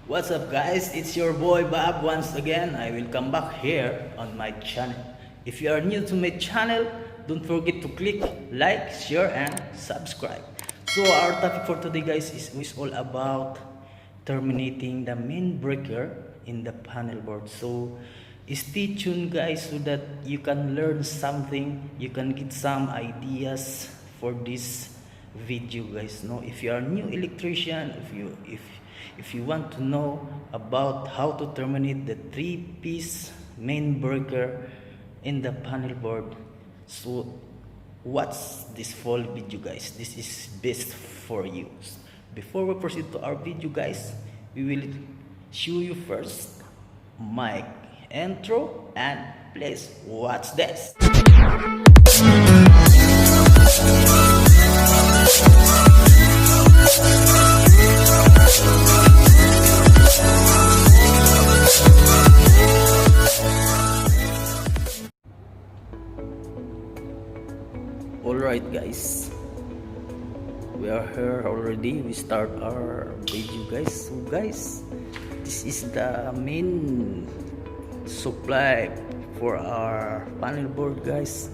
What's up guys, it's your boy Bob once again. I will come back here on my channel. If you are new to my channel, don't forget to click like, share and subscribe. So our topic for today guys is all about terminating the main breaker in the panel board. So stay tuned guys so that you can learn something, you can get some ideas for this video guys. No, if you are new electrician, if you want to know about how to terminate the 3-piece main breaker in the panel board, so watch this full video guys. This is best for you. Before we proceed to our video guys, we will show you first my intro, and please watch this. Alright guys, we are here already. We start our video guys. So guys, this is the main supply for our panel board guys.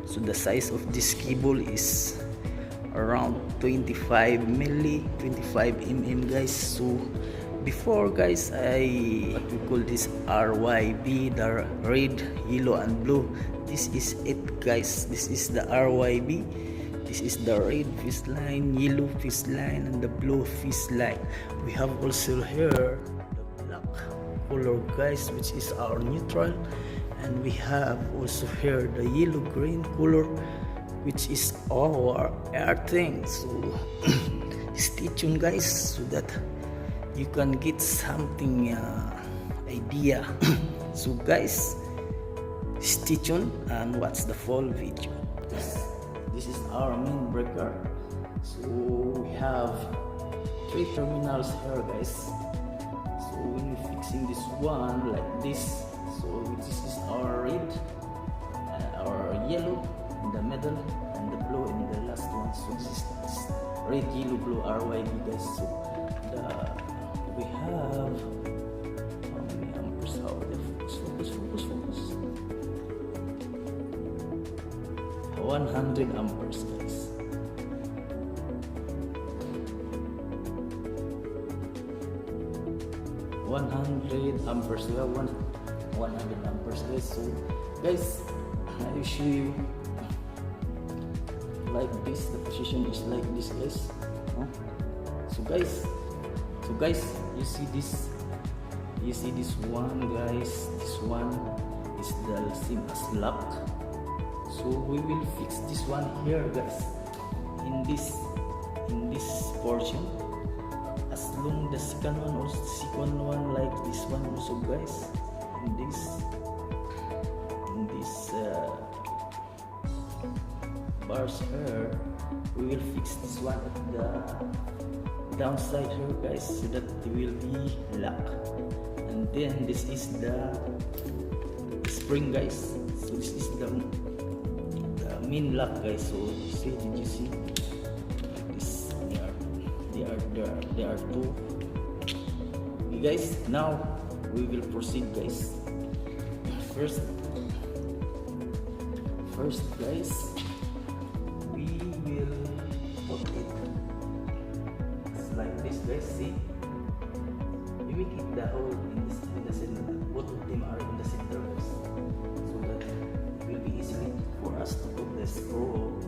So the size of this cable is around 25 mm guys. So before guys, what we call this RYB, the red, yellow and blue. This is it guys. This is the RYB. This is the red fish line, yellow fish line and the blue fish line. We have also here the black color guys, which is our neutral, and we have also here the yellow green color, which is our earthing. So stay tuned guys so that you can get something idea. So guys, stay tuned and watch the full video. This is our main breaker. So we have 3 terminals here guys. So when we're fixing this one like this, so this is our red, our yellow in the middle and the blue in the last one. So this is red, yellow, blue RYB guys. So we have how many amperes? How are they? Focus. 100 amperes guys. We have 100 amperes guys. So guys, I will show you like this. The position is like this guys. So guys, you see this one guys. This one is the same as lock. So we will fix this one here guys, in this portion, as long the second one like this one also guys. In this bars here, we will fix this one at the downside here guys, so that it will be lock. And then this is the spring guys. So this is the main lock guys. So see, did you see this? There are two. Okay guys, now we will proceed guys. First guys, we will put it like this guys. See, you make it the hole in the center. Both of them are in the center guys, so that it will be easy for us to put the screw.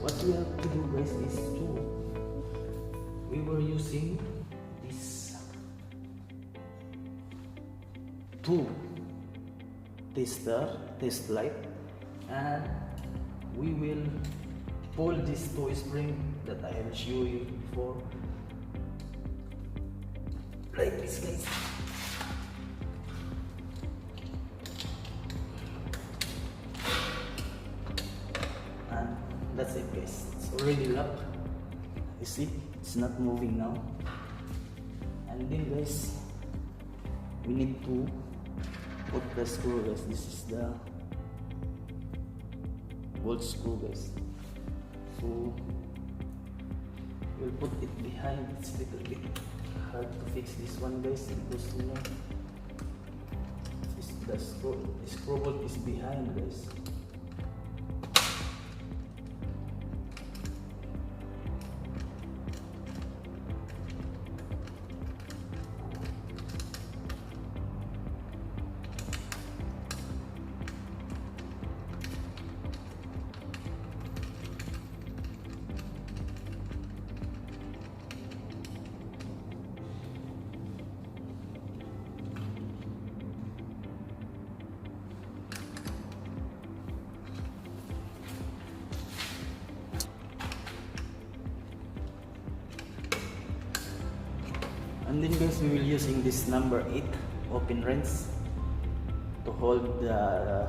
What we have to do guys is we were using this 2 test light, and we will pull this 2 spring that I have shown you before like this guys. And that's it guys. It's already locked. You see, it's not moving now. And then guys, we need to put the screw guys. This is the bolt screw guys. So we'll put it behind. It's a little bit hard to fix this one, guys, because you know the screw bolt is behind, guys. And then guys, we will using this number 8 open wrench to hold the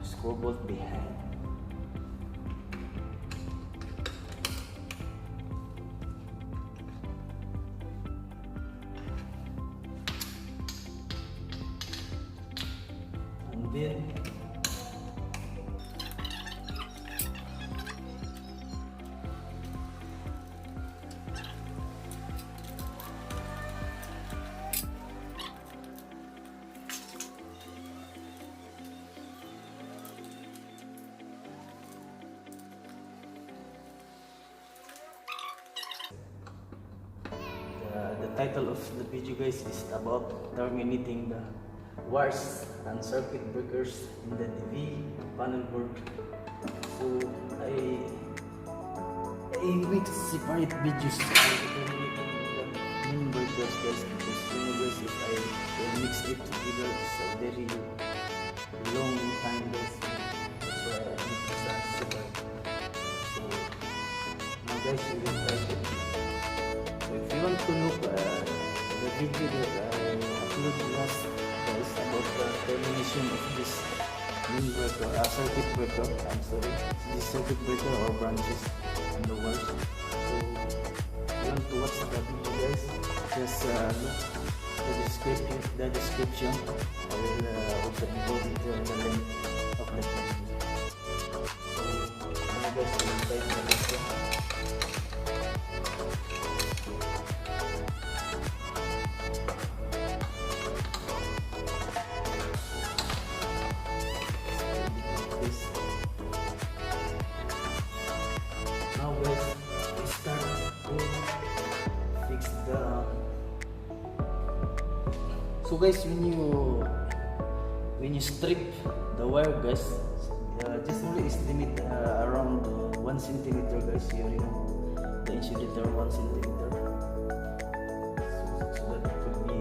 screw bolt behind. And then the title of the video, guys, is about terminating the wires and circuit breakers in the DV panel board. So I make separate videos on terminating the main breakers, guys, because you know, guys, if I will mix it together, it's a very long time, guys. That's why I make it separate. So now, guys, we will try it. If you want to look the video that I uploaded last, guys, about the termination of this main breaker, circuit breaker, I'm sorry, this circuit breaker or branches on the wires. So if you want to watch the video, guys, just look the description. I will also include it in the link of the video. So now, guys, we will type the next one. Now, guys, we start to fix the. So, guys, when you strip the wire, guys, just only estimate around 1 centimeter, guys. Here, you know, the insulator 1 centimeter. So that it could be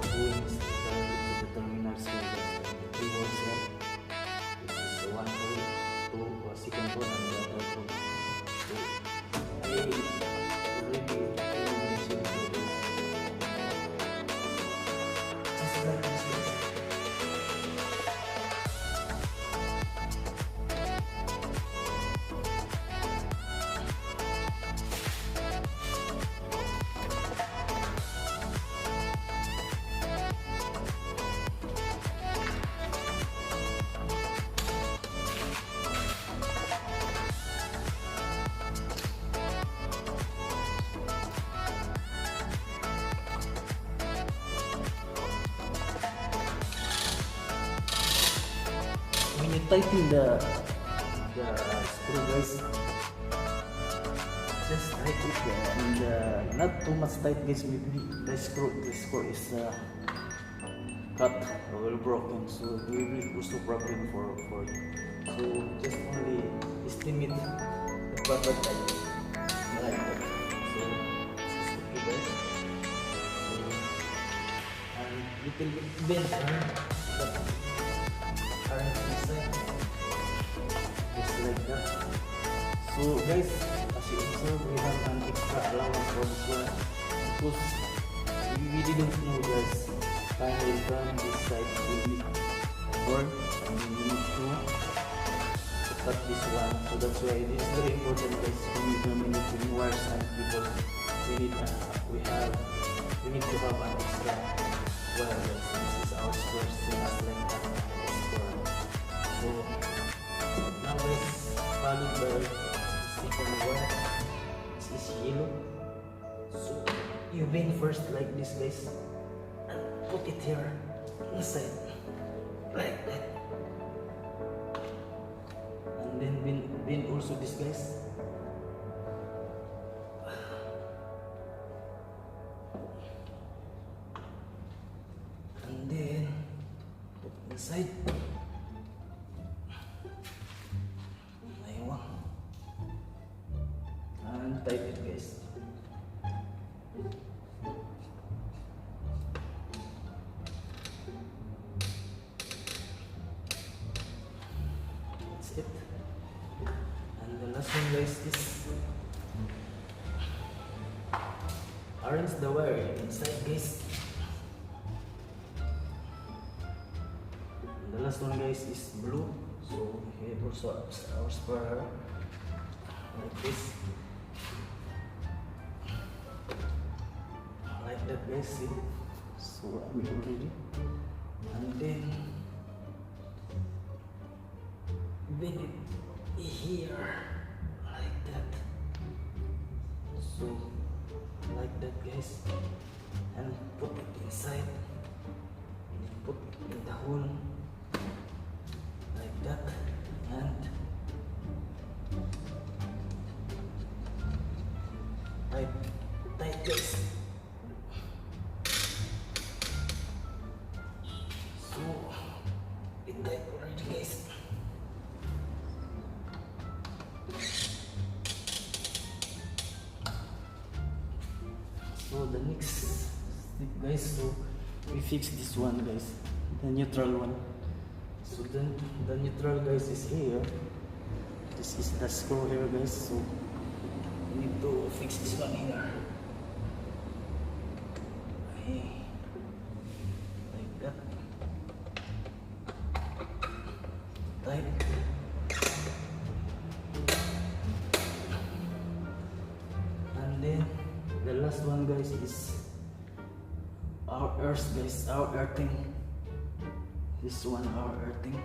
doing the terminals here, guys. 3 holes here. This is 1 hole, 2 second hole, and the third hole. So I already mentioned this. Just like this, guys. When you tighten the screw, guys, just tight it and not too much tight, guys. Maybe the screw is cut or broken, so it will be also problem for you. So just only estimate the proper tight like that. So this is okay, guys. So and little bit bend but current inside, just like that. So, guys, as you observe, we have an extra allowance for this one because we didn't know, guys, finally from this side will be board, and then we need to cut this one. So that's why it is very important, guys, when we terminate the wires, and because we need to have an extra wire, guys. This is our square, same as like that. So now, guys, followed by second wire, this is yellow. So you bend first like this, guys, and put it here inside like that, and then bend also this, guys. And then put inside. Ayun. And type it, guys. That's it. And the last one, guys, is arrange the wire inside, guys. And the last one, guys, is blue. So we have also our spare like this, like that, guys. See? So I'm already, and then bend it here like that. So like that, guys, and put it inside, and then put it in the hole like that, and tight, guys. So it tight already, guys. So the next step, guys, so we fix this one, guys, the neutral one. So then the neutral, guys, is here. This is the screw here, guys. So we need to fix this one here. Okay. Like that. Tight. And then the last one, guys, is our earth, guys, our earthing. This one, our earthing.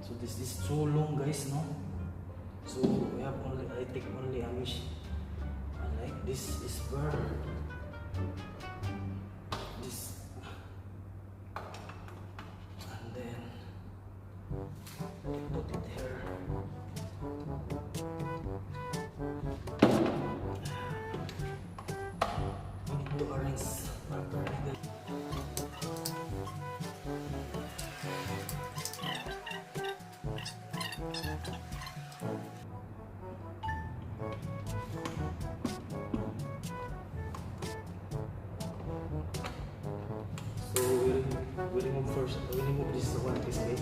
So this is too long, guys, no? So we have only, I take only a mesh. And like this is per this, and then put it here. We need to arrange properly, guys. So we remove first. We remove this one, this way.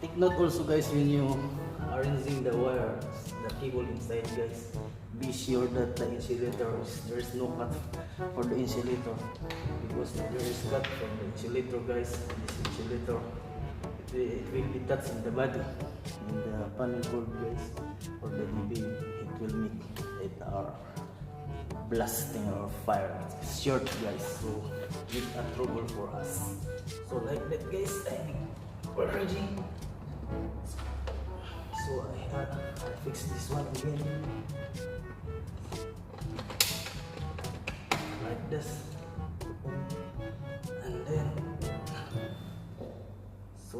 Take note also, guys, when you arranging the wire, the cable inside, guys, be sure that the insulator there is no cut for the insulator, because if there is cut from the insulator, guys, this insulator it will be touched in the body, in the panel board, guys, or the DB, it will make it blasting or fire. It's short, guys, so it's a trouble for us. So like that, guys, I already. So I fix this one again like this, and then so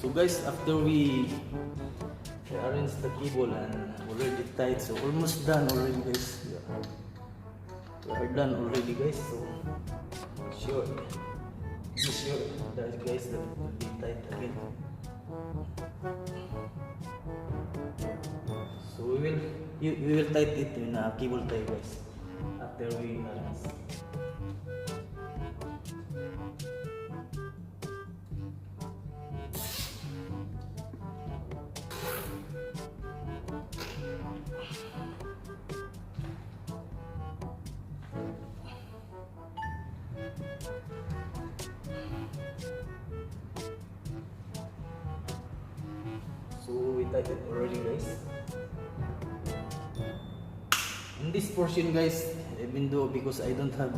So guys, after we arrange the cable and already tight, so almost done already guys. Yeah. We are done already guys, so be sure that guys that it will be tight again. So we will tight it in a cable tie guys after we arrange. So we tied it already guys. In this portion guys, even though because I don't have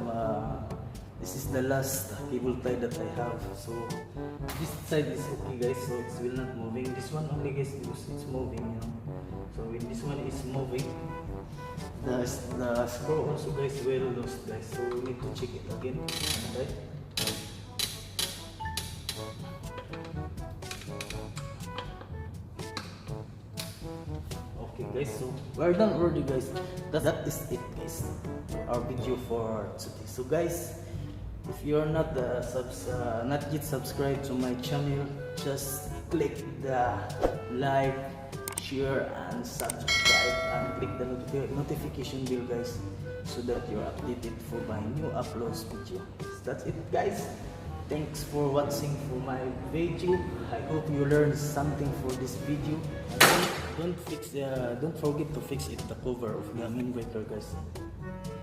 this is the last cable tie that I have, so this side is okay guys, so it's will not moving. This one only guys because it's moving, you know. So when this one is moving, the screw also guys will lose guys, so we need to check it again, right? Okay guys, so we're done already guys. That is it guys, our video for today. So guys, if you are not not yet subscribed to my channel, just click the like, share and subscribe and click the notification bell guys, so that you're updated for my new uploads video. That's it guys. Thanks for watching for my video. I hope you learned something for this video. Don't forget to fix it, the cover of the main breaker guys.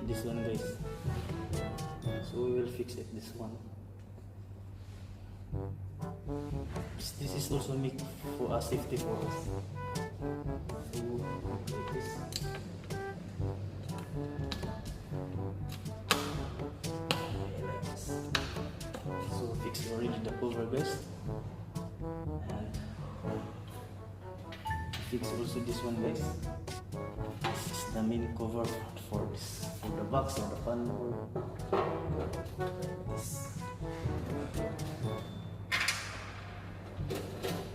This one guys. So we will fix it, this one. This is also make for a safety for us. So like this. So fix already the cover guys, and fix also this one guys. This is the main cover for this, for the box or the panel. This.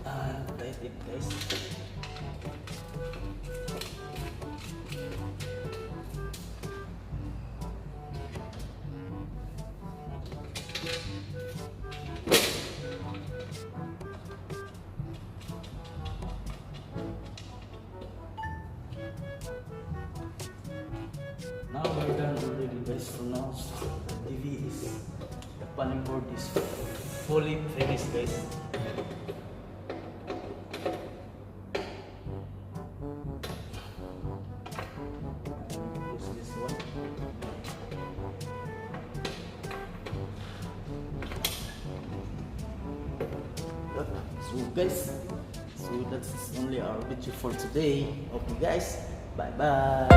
And tight it guys. Now we're done already guys, so now the TV is, the panel board is fully finished guys. Close this one. So guys, so that's only our video for today. Okay guys, bye bye.